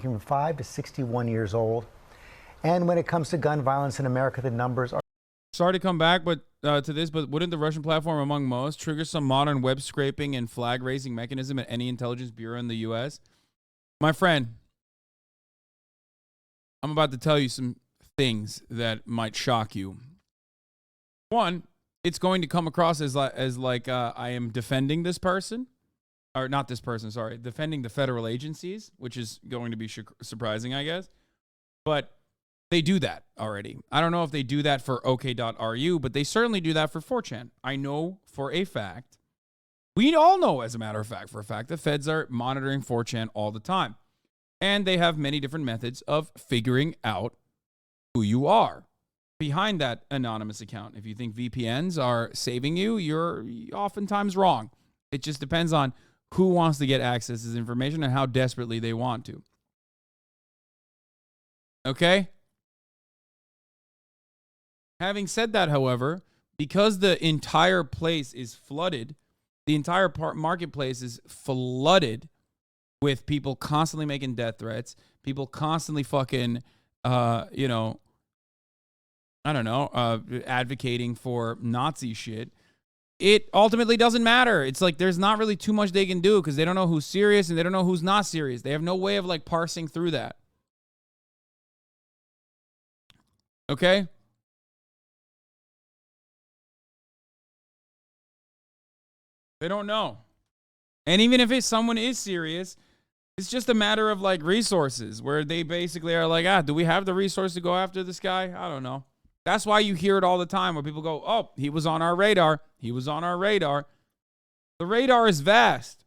ranging from 5 to 61 years old. And when it comes to gun violence in America, the numbers are... Sorry to come back but wouldn't the Russian platform, among most, trigger some modern web scraping and flag-raising mechanism at any intelligence bureau in the U.S.? My friend, I'm about to tell you some things that might shock you. One, it's going to come across as like I am defending this person. Or not this person, sorry. Defending the federal agencies, which is going to be surprising, I guess. But they do that already. I don't know if they do that for OK.ru, but they certainly do that for 4chan. I know for a fact. We all know, as a matter of fact, the feds are monitoring 4chan all the time. And they have many different methods of figuring out who you are behind that anonymous account. If you think VPNs are saving you, you're oftentimes wrong. It just depends on who wants to get access to this information and how desperately they want to. Okay? Having said that, however, because the entire place is flooded, the entire marketplace is flooded with people constantly making death threats, people constantly fucking, advocating for Nazi shit. It ultimately doesn't matter. It's like there's not really too much they can do because they don't know who's serious and they don't know who's not serious. They have no way of like parsing through that. Okay? They don't know. And even if someone is serious, it's just a matter of like resources where they basically are like, do we have the resource to go after this guy? I don't know. That's why you hear it all the time where people go, oh, he was on our radar. He was on our radar. The radar is vast.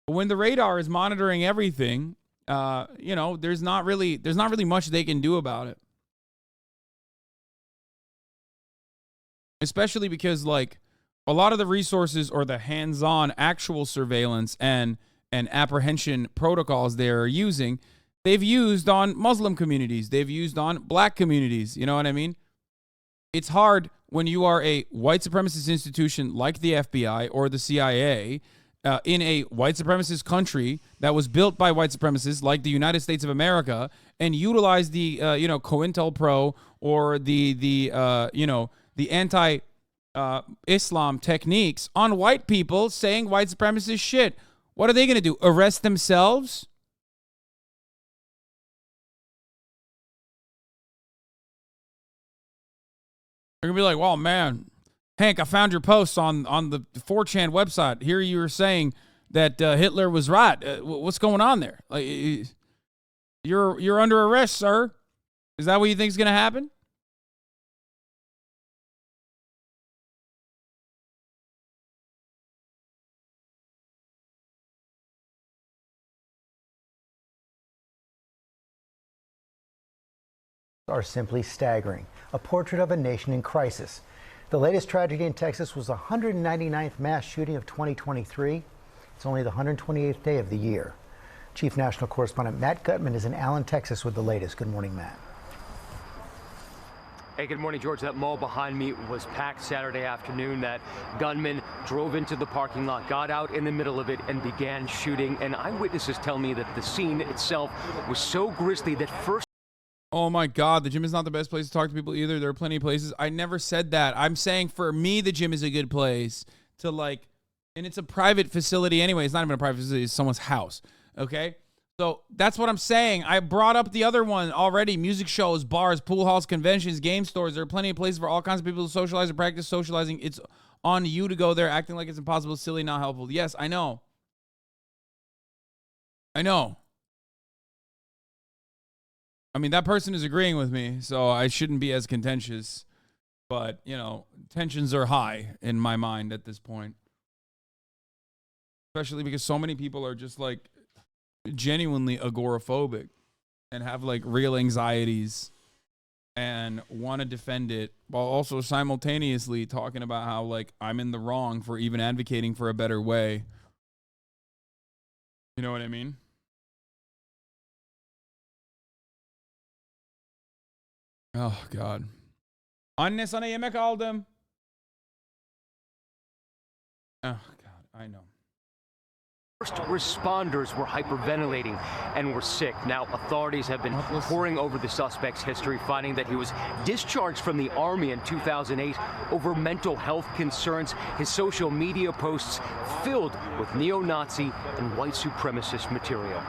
But when the radar is monitoring everything, there's not really much they can do about it. Especially because like a lot of the resources or the hands-on actual surveillance and apprehension protocols they're using, they've used on Muslim communities. They've used on black communities. You know what I mean? It's hard when you are a white supremacist institution like the FBI or the CIA in a white supremacist country that was built by white supremacists like the United States of America and utilize the, COINTELPRO or the anti-Islam techniques on white people saying white supremacist shit. What are they going to do? Arrest themselves? They're going to be like, well, man, Hank, I found your posts on the 4chan website. Here you were saying that Hitler was right. What's going on there? Like, you're under arrest, sir. Is that what you think is going to happen? are simply staggering. A portrait of a nation in crisis. The latest tragedy in Texas was the 199th mass shooting of 2023. It's only the 128th day of the year. Chief National Correspondent Matt Gutman is in Allen, Texas with the latest. Good morning, Matt. Hey, good morning, George. That mall behind me was packed Saturday afternoon. That gunman drove into the parking lot, got out in the middle of it, and began shooting. And eyewitnesses tell me that the scene itself was so grisly that first... Oh my God, the gym is not the best place to talk to people either. There are plenty of places. I never said that. I'm saying for me, the gym is a good place to like, and it's a private facility anyway. It's not even a private facility. It's someone's house. Okay. So that's what I'm saying. I brought up the other one already. Music shows, bars, pool halls, conventions, game stores. There are plenty of places for all kinds of people to socialize and practice socializing. It's on you to go there acting like it's impossible, silly, not helpful. Yes, I know. I know. I mean, that person is agreeing with me, so I shouldn't be as contentious. But, you know, tensions are high in my mind at this point. Especially because so many people are just, like, genuinely agoraphobic and have, like, real anxieties and want to defend it while also simultaneously talking about how, like, I'm in the wrong for even advocating for a better way. You know what I mean? Oh, God. Anne sana yemek aldım. Oh, God, I know. First responders were hyperventilating and were sick. Now, authorities have been poring over the suspect's history, finding that he was discharged from the Army in 2008 over mental health concerns. His social media posts filled with neo-Nazi and white supremacist material.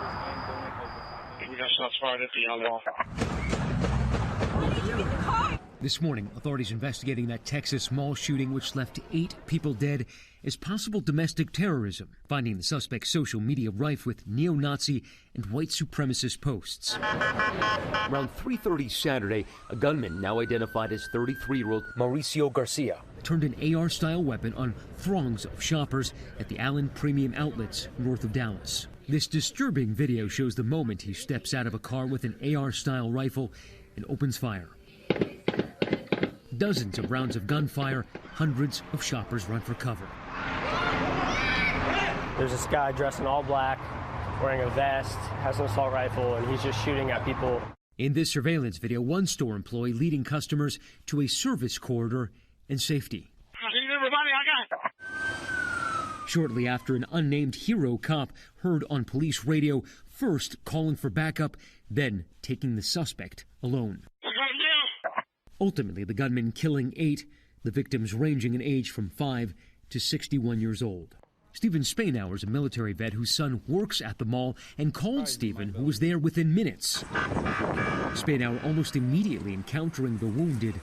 This morning, authorities investigating that Texas mall shooting which left 8 people dead as possible domestic terrorism, finding the suspect's social media rife with neo-Nazi and white supremacist posts. Around 3:30 Saturday, a gunman, now identified as 33-year-old Mauricio Garcia, turned an AR-style weapon on throngs of shoppers at the Allen Premium Outlets north of Dallas. This disturbing video shows the moment he steps out of a car with an AR-style rifle and opens fire. Dozens of rounds of gunfire, hundreds of shoppers run for cover. There's this guy dressed in all black, wearing a vest, has an assault rifle, and he's just shooting at people. In this surveillance video, one store employee leading customers to a service corridor and safety. Shortly after, an unnamed hero cop heard on police radio, first calling for backup, then taking the suspect alone. Ultimately, the gunman killing 8, the victims ranging in age from 5 to 61 years old. Stephen Spainhour is a military vet whose son works at the mall and called Stephen, who was there within minutes. Spainhour almost immediately encountering the wounded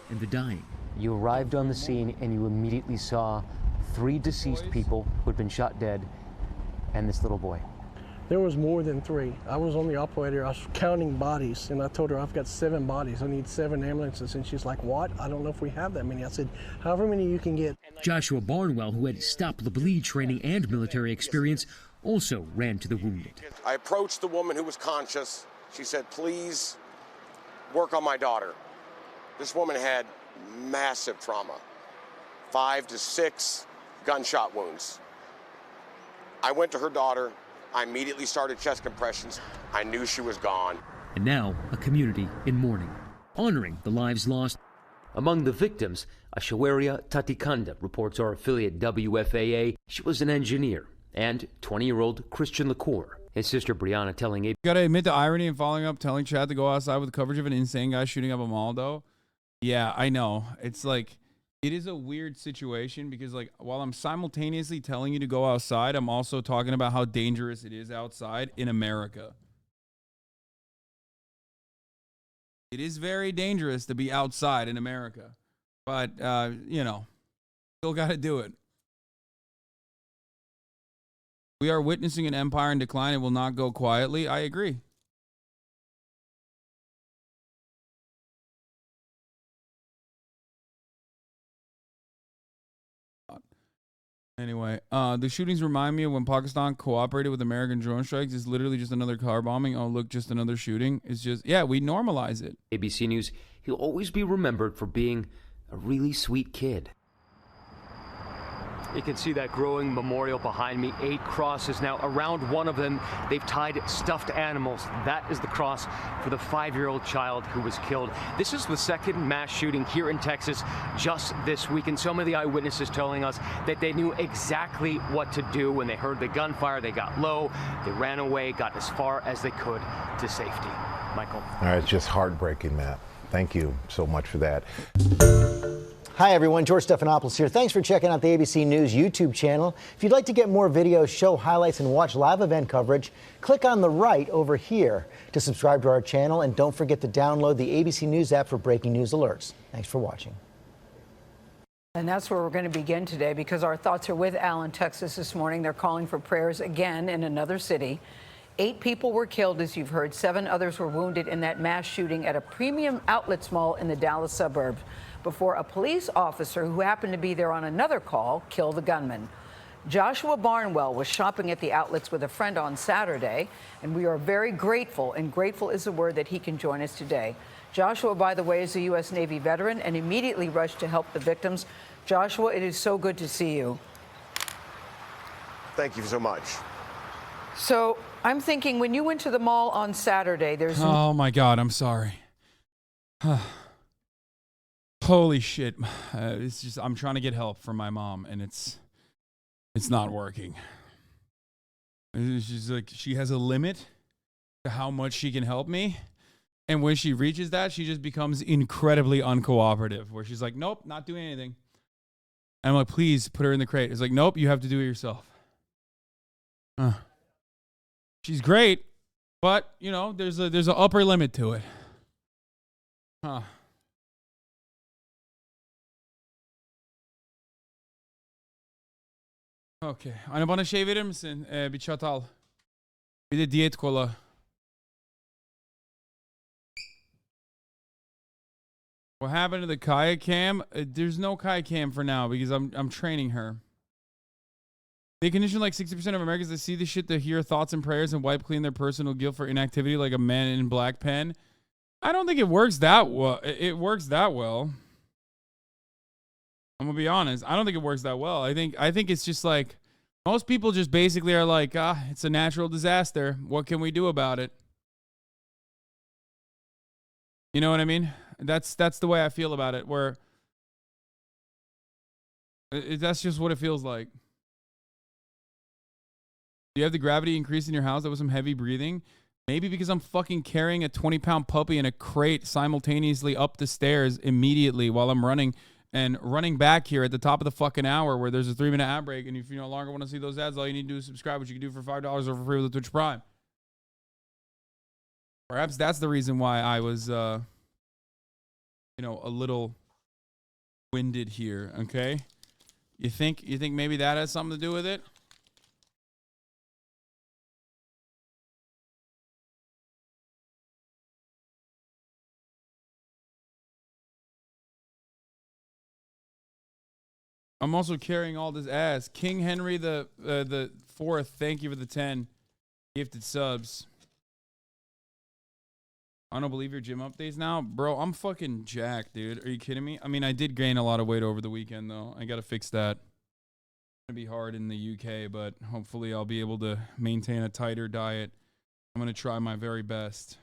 and the dying. You arrived on the scene and you immediately saw 3 deceased people who had been shot dead and this little boy. There was more than 3. I was on the operator. I was counting bodies, and I told her I've got 7 bodies. I need 7 ambulances, and she's like, "What? I don't know if we have that many." I said, "However many you can get." Joshua Barnwell, who had Stop the Bleed training and military experience, also ran to the wounded. I approached the woman who was conscious. She said, "Please work on my daughter." This woman had massive trauma, 5 to 6 gunshot wounds. I went to her daughter. I immediately started chest compressions. I knew she was gone. And now, a community in mourning, honoring the lives lost. Among the victims, Ashawaria Tatikanda, reports our affiliate WFAA. She was an engineer. And 20-year-old Christian LaCour. His sister Brianna telling You gotta admit the irony in following up, telling Chad to go outside with coverage of an insane guy shooting up a mall, though. Yeah, I know. It's like, it is a weird situation because, like, while I'm simultaneously telling you to go outside, I'm also talking about how dangerous it is outside in America. It is very dangerous to be outside in America. But, you know, still got to do it. We are witnessing an empire in decline. It will not go quietly. I agree. Anyway, the shootings remind me of when Pakistan cooperated with American drone strikes. It's literally just another car bombing. Oh, look, just another shooting. It's just, yeah, we normalize it. ABC News, he'll always be remembered for being a really sweet kid. You can see that growing memorial behind me, 8 crosses. Now, around one of them, they've tied stuffed animals. That is the cross for the 5-year-old child who was killed. This is the second mass shooting here in Texas just this week. And so many of the eyewitnesses telling us that they knew exactly what to do when they heard the gunfire. They got low, they ran away, got as far as they could to safety. Michael. All right, it's just heartbreaking, Matt. Thank you so much for that. Hi, everyone. George Stephanopoulos here. Thanks for checking out the ABC News YouTube channel. If you'd like to get more videos, show highlights, and watch live event coverage, click on the right over here to subscribe to our channel. And don't forget to download the ABC News app for breaking news alerts. Thanks for watching. And that's where we're going to begin today, because our thoughts are with Allen, Texas this morning. They're calling for prayers again in another city. 8 people were killed, as you've heard. 7 others were wounded in that mass shooting at a premium outlets mall in the Dallas suburbs, before a police officer who happened to be there on another call killed the gunman. Joshua Barnwell was shopping at the outlets with a friend on Saturday, and we are very grateful, and grateful is the word, that he can join us today. Joshua, by the way, is a U.S. Navy veteran and immediately rushed to help the victims. Joshua, it is so good to see you. Thank you so much. So I'm thinking, when you went to the mall on Saturday, there's... Oh, my God, I'm sorry. Holy shit. It's just, I'm trying to get help from my mom, and it's not working. She's like, she has a limit to how much she can help me. And when she reaches that, she just becomes incredibly uncooperative, where she's like, nope, not doing anything. And I'm like, please put her in the crate. It's like, nope, you have to do it yourself. She's great, but, you know, there's an upper limit to it. Okey. Hani bana şey verir misin? Bir çatal. Bir de diyet kola. What happened to the kayak cam? There's no kayak cam for now because I'm training her. They condition like 60% of Americans that see this shit to hear thoughts and prayers and wipe clean their personal guilt for inactivity like a man in black pen. I don't think it works that well. It works that well. I'm gonna be honest. I don't think it works that well. I think it's just like most people just basically are like, it's a natural disaster. What can we do about it? You know what I mean? That's the way I feel about it. Where that's just what it feels like. Do you have the gravity increase in your house? That was some heavy breathing. Maybe because I'm fucking carrying a 20-pound puppy in a crate simultaneously up the stairs immediately while I'm running back here at the top of the fucking hour where there's a 3-minute ad break. And if you no longer want to see those ads, all you need to do is subscribe, which you can do for $5 or for free with the Twitch Prime. Perhaps that's the reason why I was, a little winded here. Okay, you think maybe that has something to do with it? I'm also carrying all this ass. King Henry the Fourth, thank you for the 10 gifted subs. I don't believe your gym updates now. Bro, I'm fucking jacked, dude. Are you kidding me? I mean, I did gain a lot of weight over the weekend, though. I got to fix that. It's going to be hard in the UK, but hopefully I'll be able to maintain a tighter diet. I'm going to try my very best.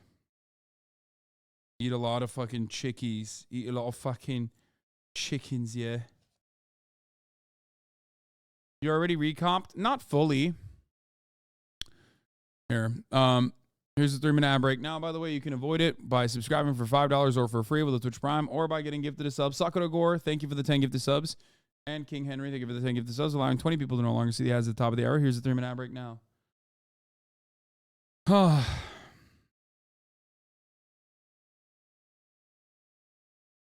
Eat a lot of fucking chickies. Eat a lot of fucking chickens, yeah. You already recomped? Not fully. Here. Here's a 3-minute ad break. Now, by the way, you can avoid it by subscribing for $5 or for free with a Twitch Prime or by getting gifted a sub. Sakura Gore, thank you for the 10 gifted subs. And King Henry, thank you for the 10 gifted subs, allowing 20 people to no longer see the ads at the top of the hour. Here's a 3-minute ad break now.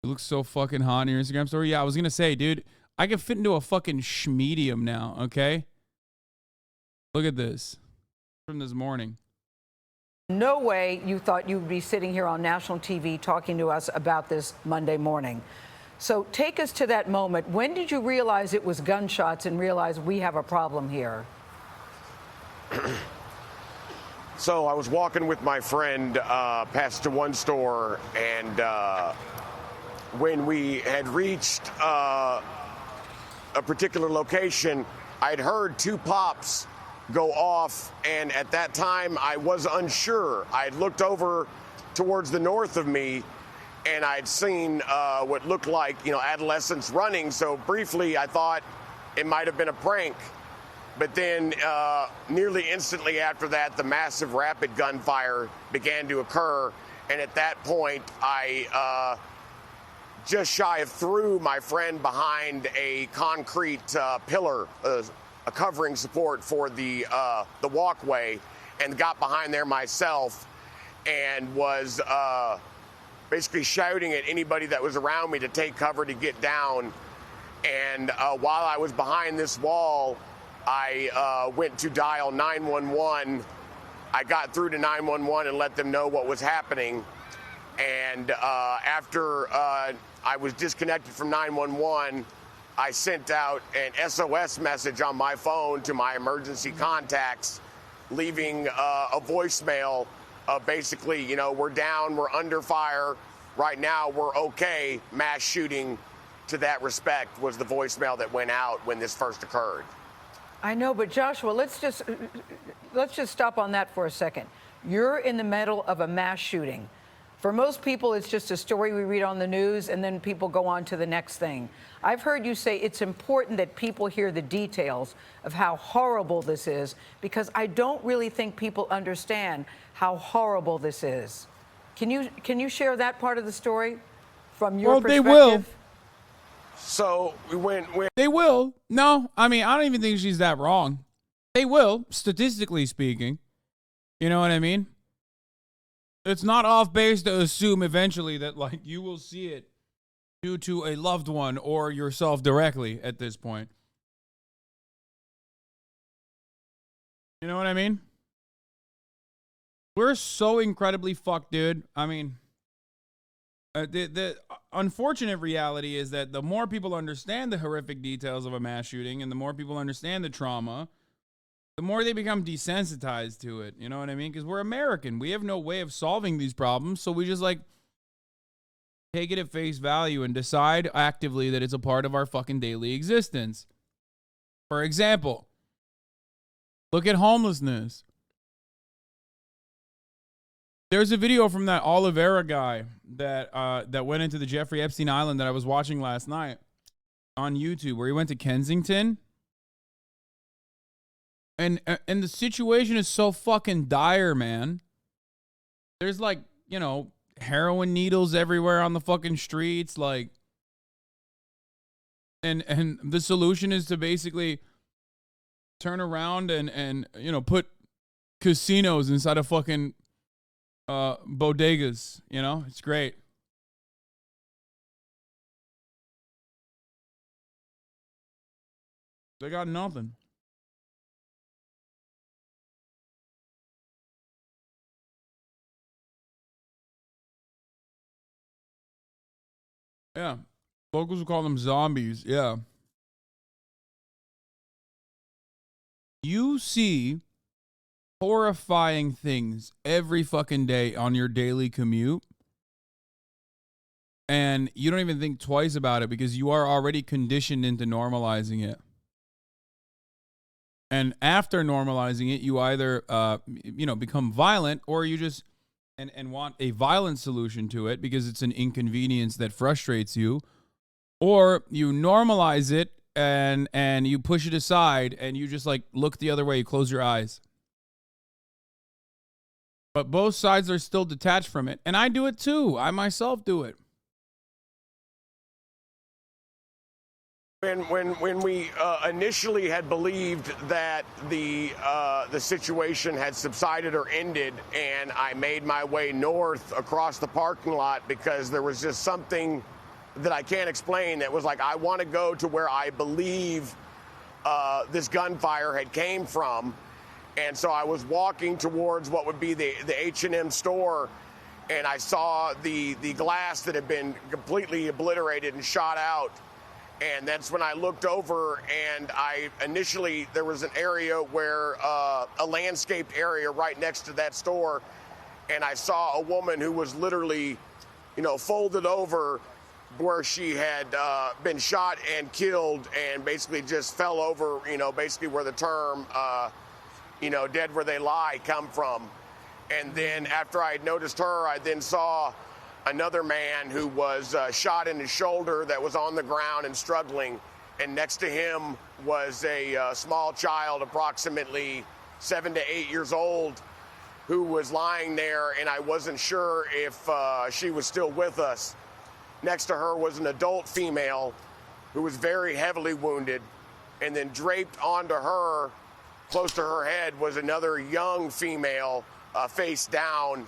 It looks so fucking hot in your Instagram story. Yeah, I was going to say, dude, I can fit into a fucking schmedium now, okay? Look at this. From this morning. No way you thought you would be sitting here on national TV talking to us about this Monday morning. So take us to that moment. When did you realize it was gunshots and realize we have a problem here? So I was walking with my friend past to one store, and when we had reached a particular location, I'd heard 2 pops go off, and at that time I was unsure. I had looked over towards the north of me, and I'd seen what looked like, adolescents running. So briefly I thought it might have been a prank. But then nearly instantly after that, the massive rapid gunfire began to occur. And at that point, I just shy of threw my friend behind a concrete pillar, a covering support for the walkway, and got behind there myself and was basically shouting at anybody that was around me to take cover to get down. And while I was behind this wall, I went to dial 911. I got through to 911 and let them know what was happening. And after I was disconnected from 911, I sent out an SOS message on my phone to my emergency contacts, leaving a voicemail of basically, we're down, we're under fire. Right now, we're okay. Mass shooting to that respect was the voicemail that went out when this first occurred. I know, but Joshua, let's just stop on that for a second. You're in the middle of a mass shooting. For most people, it's just a story we read on the news, and then people go on to the next thing. I've heard you say it's important that people hear the details of how horrible this is, because I don't really think people understand how horrible this is. Can you share that part of the story from your perspective? They will. So when They will. No, I mean, I don't even think she's that wrong. They will, statistically speaking. You know what I mean? It's not off base to assume eventually that, like, you will see it due to a loved one or yourself directly at this point. You know what I mean? We're so incredibly fucked, dude. I mean, the unfortunate reality is that the more people understand the horrific details of a mass shooting and the more people understand the trauma, the more they become desensitized to it. You know what I mean? Because we're American. We have no way of solving these problems. So we just, like, take it at face value and decide actively that it's a part of our fucking daily existence. For example, look at homelessness. There's a video from that Oliveira guy that went into the Jeffrey Epstein Island that I was watching last night on YouTube, where he went to Kensington. And the situation is so fucking dire, man. There's, like, you know, heroin needles everywhere on the fucking streets, like, and the solution is to basically turn around and you know, put casinos inside of fucking bodegas. You know, it's great. They got nothing. Yeah. Locals will call them zombies. Yeah. You see horrifying things every fucking day on your daily commute, and you don't even think twice about it because you are already conditioned into normalizing it. And after normalizing it, you either, you know, become violent, or you just and want a violent solution to it because it's an inconvenience that frustrates you, or you normalize it and you push it aside and you just, like, look the other way, you close your eyes. But both sides are still detached from it, and I do it too. I myself do it. When we initially had believed that the situation had subsided or ended, and I made my way north across the parking lot because there was just something that I can't explain that was like, I want to go to where I believe this gunfire had came from. And so I was walking towards what would be the H&M store, and I saw the glass that had been completely obliterated and shot out. And that's when I looked over, and there was an area where, a landscaped area right next to that store, and I saw a woman who was literally, you know, folded over where she had been shot and killed, and basically just fell over, you know, basically where the term, you know, dead where they lie come from. And then after I had noticed her, I then saw another man who was shot in his shoulder that was on the ground and struggling. And next to him was a small child, approximately 7 to 8 years old, who was lying there, and I wasn't sure if she was still with us. Next to her was an adult female who was very heavily wounded. And then draped onto her, close to her head, was another young female, face down.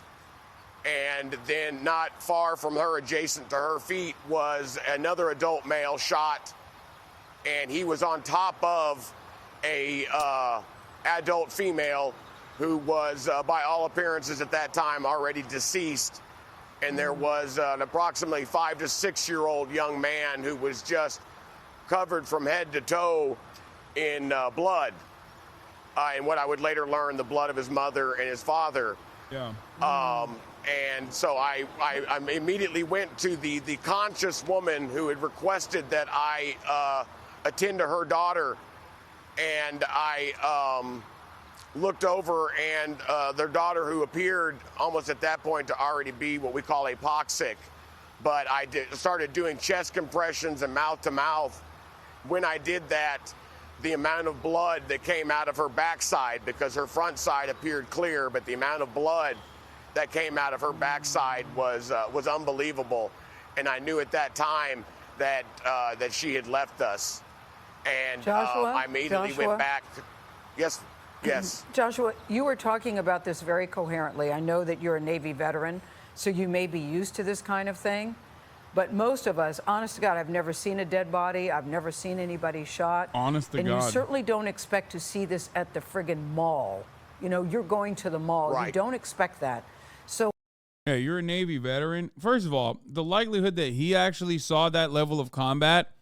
And then not far from her, adjacent to her feet, was another adult male shot, and he was on top of a adult female who was, by all appearances at that time, already deceased. And there was an approximately 5 to 6 year old young man who was just covered from head to toe in blood, and what I would later learn, the blood of his mother and his father. Yeah. And so I immediately went to the conscious woman who had requested that I attend to her daughter. And I looked over, and their daughter, who appeared almost at that point to already be what we call hypoxic, but I started doing chest compressions and mouth to mouth. When I did that, the amount of blood that came out of her backside, because her front side appeared clear, but the amount of blood that came out of her backside was unbelievable. And I knew at that time that she had left us. And I immediately went back. Yes. Joshua, you were talking about this very coherently. I know that you're a Navy veteran, so you may be used to this kind of thing. But most of us, honest to God, I've never seen a dead body. I've never seen anybody shot. Honest to God. And you certainly don't expect to see this at the friggin' mall. You know, you're going to the mall. Right. You don't expect that. So. Yeah, you're a Navy veteran. First of all, the likelihood that he actually saw that level of combat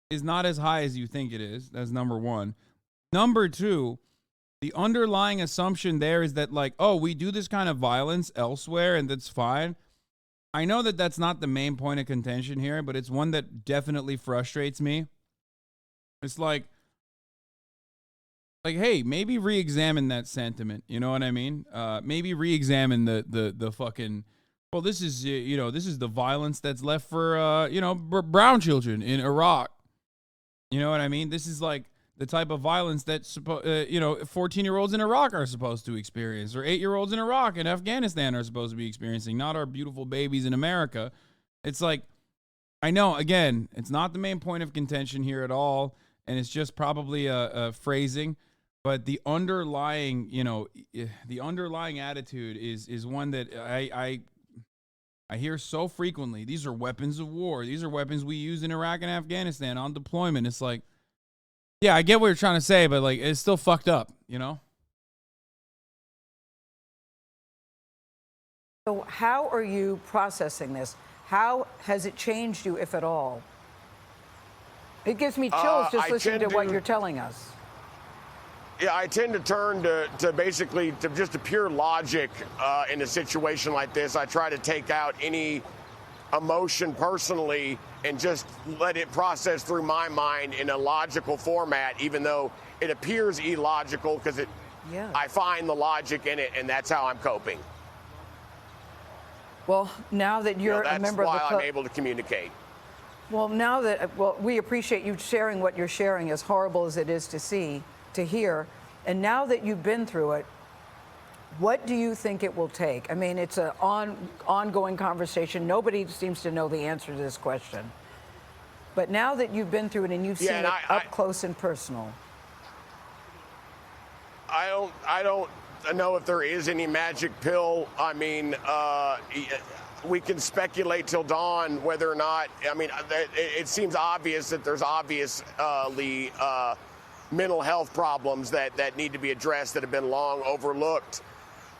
is not as high as you think it is. That's number one. Number two, the underlying assumption there is that, like, oh, we do this kind of violence elsewhere and that's fine. I know that that's not the main point of contention here, but it's one that definitely frustrates me. It's like, hey, maybe re-examine that sentiment. You know what I mean? Maybe re-examine the fucking, well, this is, this is the violence that's left for, brown children in Iraq. You know what I mean? This is like the type of violence that, 14-year-olds in Iraq are supposed to experience, or 8-year-olds in Iraq and Afghanistan are supposed to be experiencing, not our beautiful babies in America. It's like, I know, again, it's not the main point of contention here at all, and it's just probably a phrasing, but the underlying, the underlying attitude is one that I hear so frequently. These are weapons of war. These are weapons we use in Iraq and Afghanistan on deployment. It's like, yeah, I get what you're trying to say, but like, it's still fucked up, you know? So how are you processing this? How has it changed you, if at all? It gives me chills just listening to what you're telling us. Yeah, I tend to turn to basically to just a pure logic in a situation like this. I try to take out any emotion personally and just let it process through my mind in a logical format, even though it appears illogical, because I find the logic in it, and that's how I'm coping. Well, now that you're a member of the that's why I'm able to communicate. Well, now that we appreciate you sharing what you're sharing, as horrible as it is to hear, and now that you've been through it, what do you think it will take? I mean, it's an ongoing conversation. Nobody seems to know the answer to this question. But now that you've been through it and you've seen it up close and personal. I don't know if there is any magic pill. I mean, we can speculate till dawn whether or not, I mean, it seems obvious that there's obviously mental health problems that need to be addressed that have been long overlooked.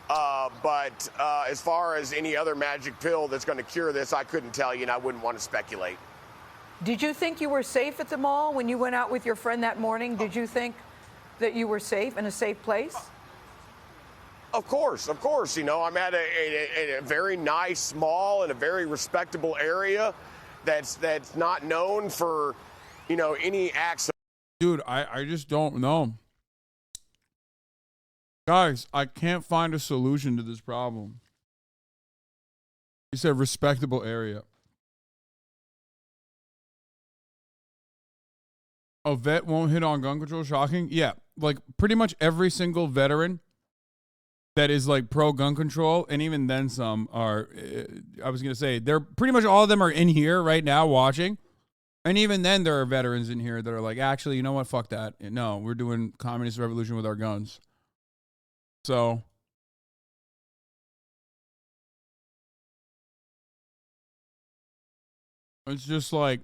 But as far as any other magic pill that's going to cure this, I couldn't tell you, and I wouldn't want to speculate. Did you think you were safe at the mall when you went out with your friend that morning? Did you think that you were safe, in a safe place? Of course. You know, I'm at a very nice mall in a very respectable area that's not known for, any acts. Dude, I just don't know. Guys, I can't find a solution to this problem. You said respectable area. A vet won't hit on gun control? Shocking. Yeah, like pretty much every single veteran that is like pro gun control, and even then some are, I was going to say, they're pretty much all of them are in here right now watching. And even then there are veterans in here that are like, actually, you know what? Fuck that. No, we're doing communist revolution with our guns. So it's just like,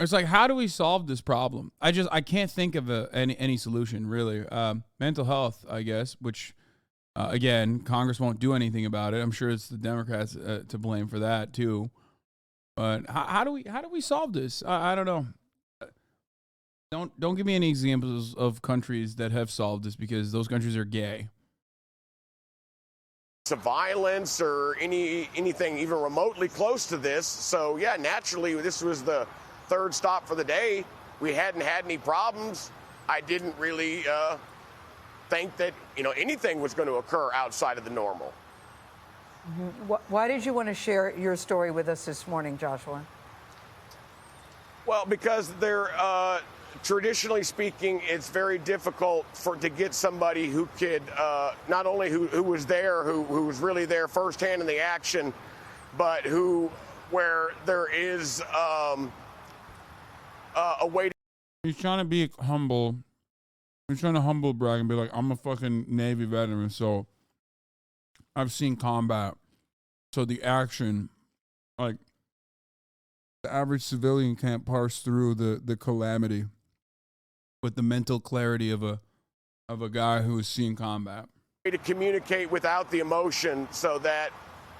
it's like, how do we solve this problem? I can't think of any solution, really. Mental health, I guess, which, again, Congress won't do anything about it. I'm sure it's the Democrats to blame for that, too. But how do we solve this? I don't know. Don't give me any examples of countries that have solved this, because those countries are gay. To violence or anything even remotely close to this. So, yeah, naturally, this was the third stop for the day. We hadn't had any problems. I didn't really think that, anything was going to occur outside of the normal. Why did you want to share your story with us this morning, Joshua? Well, because they're traditionally speaking, it's very difficult to get somebody who could not only who was there, who was really there firsthand in the action, but where there is a way. He's trying to be humble. He's trying to humble brag and be like, I'm a fucking Navy veteran, so I've seen combat. So the action, like, the average civilian can't parse through the calamity with the mental clarity of a guy who has seen combat. To communicate without the emotion so that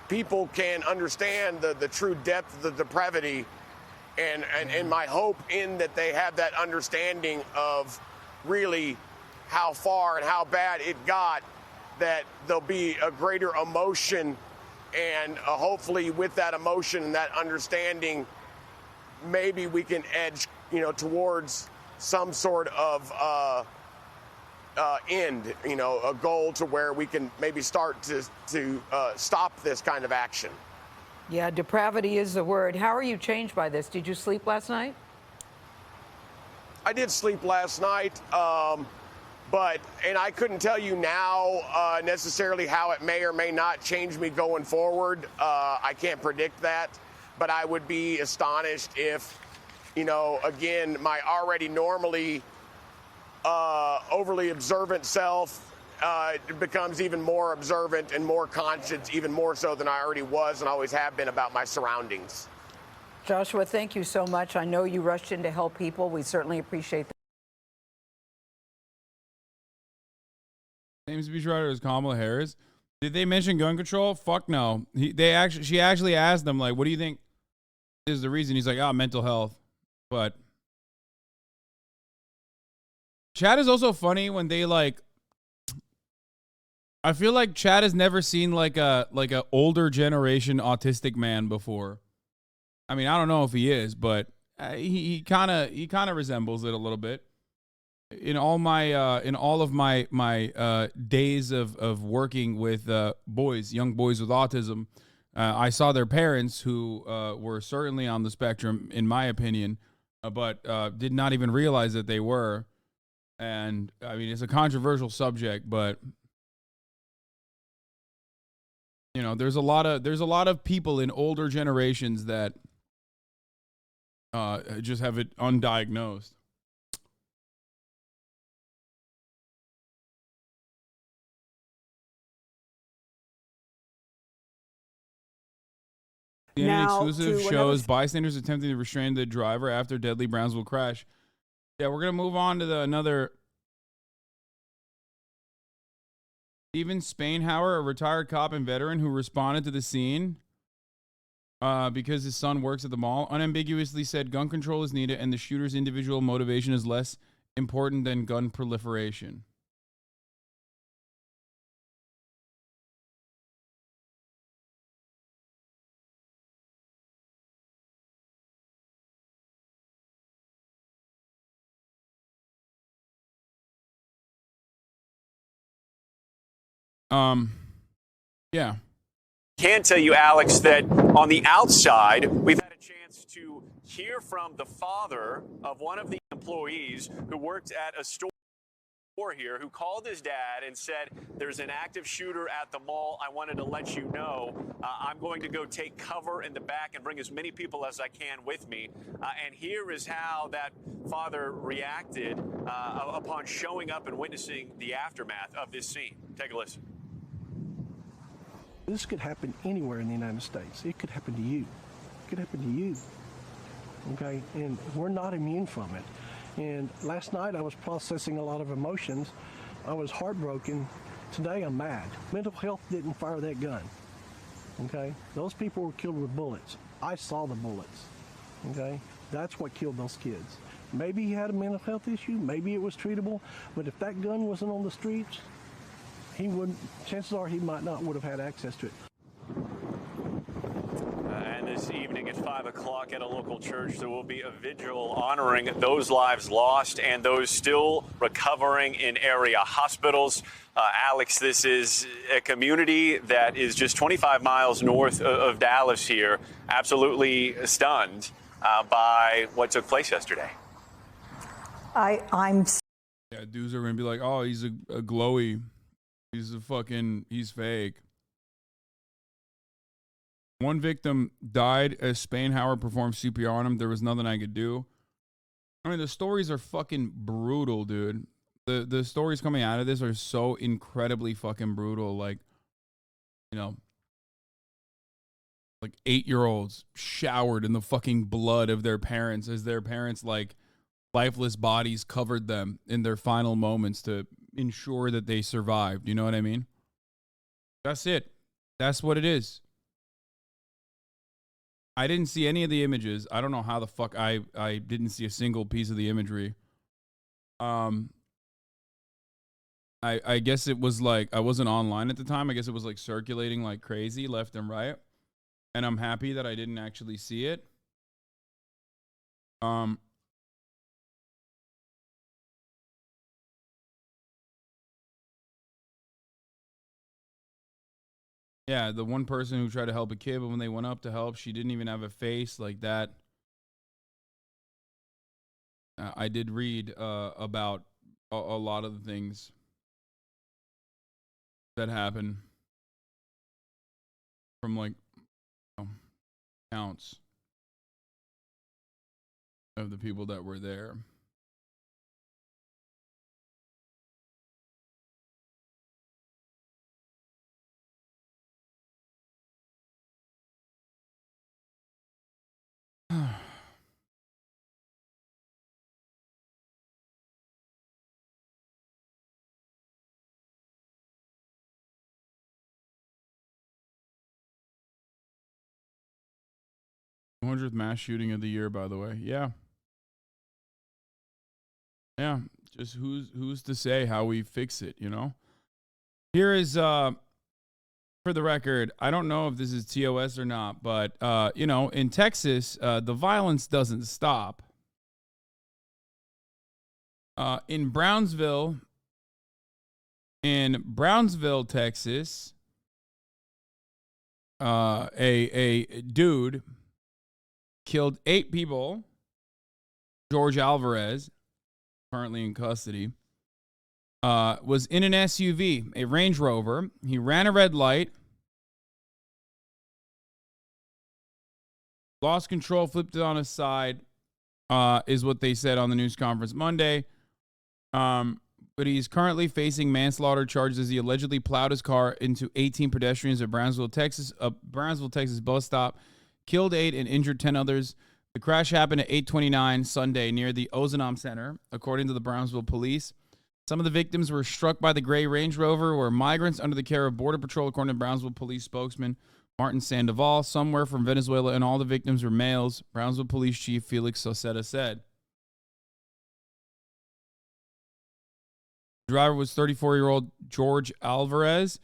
people can understand the true depth of the depravity, and my hope in that they have that understanding of really how far and how bad it got, that there'll be a greater emotion, and hopefully with that emotion and that understanding, maybe we can edge, towards some sort of end, a goal to where we can maybe start to stop this kind of action. Yeah, depravity is the word. How are you changed by this? Did you sleep last night? I did sleep last night, and I couldn't tell you now necessarily how it may or may not change me going forward. I can't predict that, but I would be astonished if, again, my already normally overly observant self becomes even more observant and more conscious, even more so than I already was and always have been about my surroundings. Joshua, thank you so much. I know you rushed in to help people. We certainly appreciate that. Same speechwriter as Kamala Harris. Did they mention gun control? Fuck no. She actually asked them, like, what do you think is the reason? He's like, mental health. But Chad is also funny when they I feel like Chad has never seen like a older generation autistic man before. I mean, I don't know if he is, but he kind of resembles it a little bit. In all of my days of working with young boys with autism, I saw their parents who were certainly on the spectrum, in my opinion, but did not even realize that they were. And I mean, it's a controversial subject, but there's a lot of people in older generations that just have it undiagnosed. CNN exclusive shows bystanders attempting to restrain the driver after deadly Brownsville crash. Yeah, we're gonna move on to another. Steven Spainhauer, a retired cop and veteran who responded to the scene because his son works at the mall, unambiguously said gun control is needed and the shooter's individual motivation is less important than gun proliferation. Yeah. Can tell you, Alex, that on the outside, we've had a chance to hear from the father of one of the employees who worked at a store here, who called his dad and said, there's an active shooter at the mall. I wanted to let you know. I'm going to go take cover in the back and bring as many people as I can with me. And here is how that father reacted upon showing up and witnessing the aftermath of this scene. Take a listen. This could happen anywhere in the United States. It could happen to you. It could happen to you. Okay? And we're not immune from it. And last night I was processing a lot of emotions. I was heartbroken. Today I'm mad. Mental health didn't fire that gun. Okay? Those people were killed with bullets. I saw the bullets. Okay? That's what killed those kids. Maybe he had a mental health issue. Maybe it was treatable. But if that gun wasn't on the streets, chances are he would have had access to it. And this evening at 5 o'clock at a local church. There will be a vigil honoring those lives lost and those still recovering in area hospitals. Alex, this is a community that is just 25 miles north of Dallas here, absolutely stunned by what took place yesterday. I'm. Yeah, dudes are going to be like, oh, he's a glowy. He's fake. One victim died as Spain Howard performed CPR on him. There was nothing I could do. I mean, the stories are fucking brutal, dude. The stories coming out of this are so incredibly fucking brutal. Like, you know, like 8-year-olds showered in the fucking blood of their parents as their parents, like, lifeless bodies covered them in their final moments to ensure that they survived. You know what I mean? That's it. That's what it is. I didn't see any of the images. I don't know how the fuck I didn't see a single piece of the imagery. I guess it was like, I wasn't online at the time. I guess it was like circulating like crazy left and right. And I'm happy that I didn't actually see it. Yeah, the one person who tried to help a kid, but when they went up to help, she didn't even have a face like that. I did read about a lot of the things that happened from, like, accounts of the people that were there. th mass shooting of the year, by the way. Yeah. Yeah. Just who's to say how we fix it, you know? Here is, for the record, I don't know if this is TOS or not, but, you know, in Texas, the violence doesn't stop. In Brownsville, Texas, a dude killed 8 people. George Alvarez, currently in custody, was in an SUV, a Range Rover. He ran a red light, lost control, flipped it on his side, is what they said on the news conference Monday. But he's currently facing manslaughter charges as he allegedly plowed his car into 18 pedestrians at Brownsville, Texas bus stop, killed 8 and injured 10 others. The crash happened at 8:29 Sunday near the Ozanam Center, according to the Brownsville police. Some of the victims were struck by the gray Range Rover were migrants under the care of Border Patrol, according to Brownsville police spokesman Martin Sandoval. Some were from Venezuela, and all the victims were males, Brownsville Police Chief Felix Sauceda said. The driver was 34-year-old George Alvarez,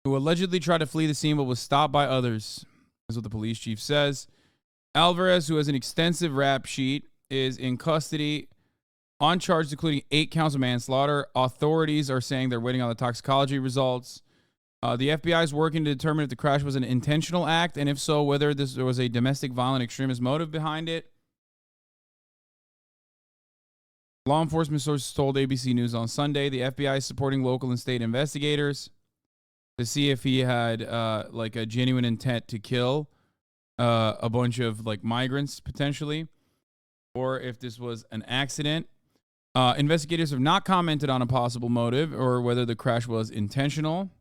who allegedly tried to flee the scene but was stopped by others, is what the police chief says. Alvarez, who has an extensive rap sheet, is in custody on charges including 8 counts of manslaughter. Authorities are saying they're waiting on the toxicology results. The FBI is working to determine if the crash was an intentional act, and if so, whether there was a domestic violent extremist motive behind it. Law enforcement sources told ABC News on Sunday the FBI is supporting local and state investigators to see if he had like a genuine intent to kill a bunch of like migrants potentially, or if this was an accident. Investigators have not commented on a possible motive or whether the crash was intentional.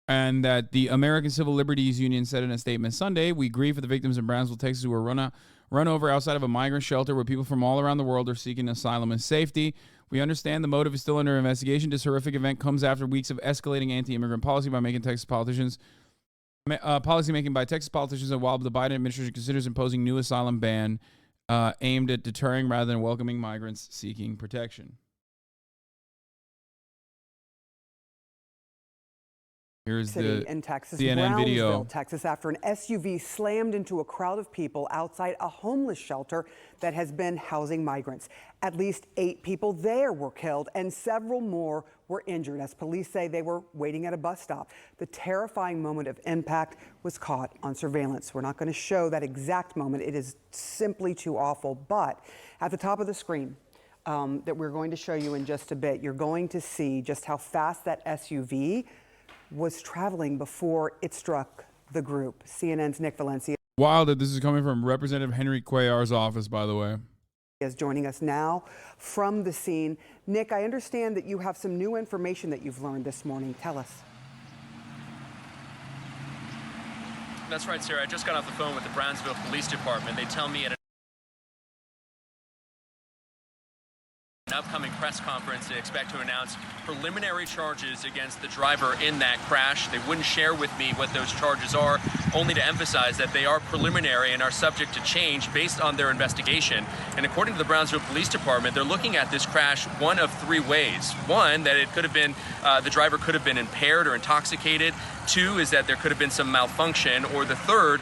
And that the American Civil Liberties Union said in a statement Sunday, we grieve for the victims in Brownsville, Texas, who were run over outside of a migrant shelter where people from all around the world are seeking asylum and safety. We understand the motive is still under investigation. This horrific event comes after weeks of escalating anti-immigrant policy by making Texas politicians, policymaking by Texas politicians, and while the Biden administration considers imposing new asylum ban aimed at deterring rather than welcoming migrants seeking protection. Here's City the in Texas, CNN Brownsville, video. Texas, after an SUV slammed into a crowd of people outside a homeless shelter that has been housing migrants. At least 8 people there were killed and several more were injured as police say they were waiting at a bus stop. The terrifying moment of impact was caught on surveillance. We're not going to show that exact moment. It is simply too awful. But at the top of the screen that we're going to show you in just a bit, you're going to see just how fast that SUV was traveling before it struck the group. CNN's Nick Valencia Wild that this is coming from Representative Henry Cuellar's office, by the way. is joining us now from the scene. Nick, I understand that you have some new information that you've learned this morning. Tell us. That's right, Sarah. I just got off the phone with the Brownsville Police Department. They tell me at an upcoming press conference they expect to announce preliminary charges against the driver in that crash. They wouldn't share with me what those charges are, only to emphasize that they are preliminary and are subject to change based on their investigation. And according to the Brownsville Police Department, they're looking at this crash one of 3 ways. One, that it could have been, the driver could have been impaired or intoxicated. 2 is that there could have been some malfunction. Or the third,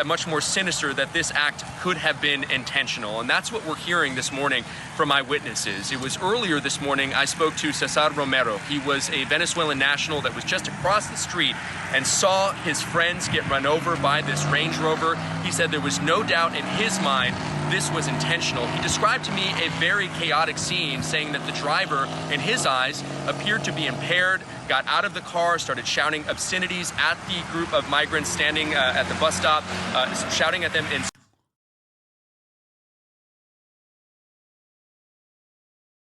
much more sinister, that this act could have been intentional. And that's what we're hearing this morning from eyewitnesses. It was earlier this morning I spoke to Cesar Romero. He was a Venezuelan national that was just across the street and saw his friends get run over by this Range Rover. He said there was no doubt in his mind this was intentional. He described to me a very chaotic scene, saying that the driver, in his eyes, appeared to be impaired, got out of the car, started shouting obscenities at the group of migrants standing at the bus stop, shouting at them in